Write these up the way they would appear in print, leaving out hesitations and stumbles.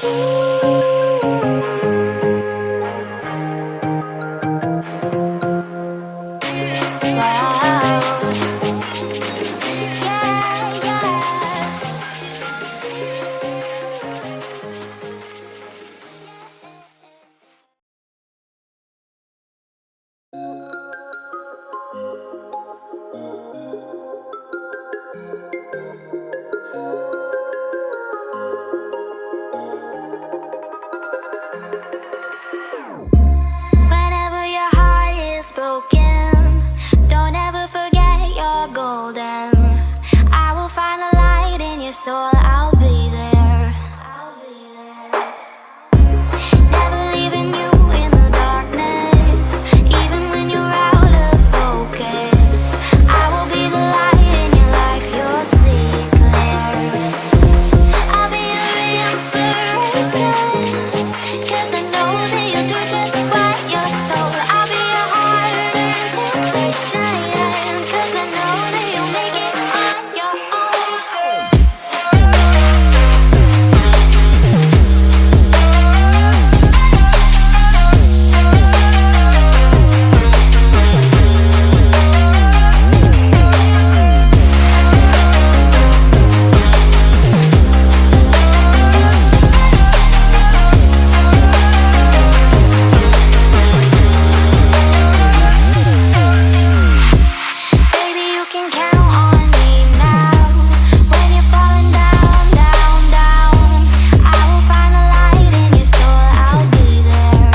Whenever your heart is broken, don't ever forget you're golden. I will find the light in your soul, I'll be there. Never leaving you in the darkness, even when you're out of focus. I will be the light in your life, you'll see it clear. I'll be your inspiration, 'cause I know that you'll do just what you're told. I'll be your hard-earned temptation, 'cause I know that you'll make it on your own. Baby, you can count on me now. When you're falling down, down, down, I will find the light in your soul, I'll be there.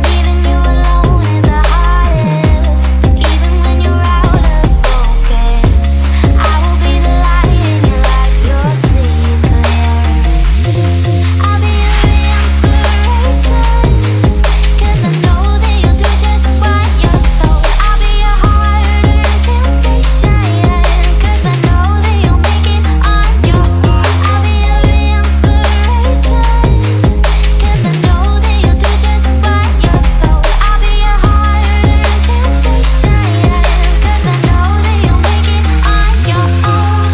Leaving you alone is the hardest, even when you're out of focus. I will be the light in your life, you'll see it clear. I'll be your inspiration, 'cause I know that you'll do just what you're told. I'll be your hard-earned temptation, 'cause I know that you'll make it on your own. I'll be your inspiration, 'cause I know that you'll do just what you're told. I'll be your hard-earned temptation, 'cause I know that you'll make it on your own.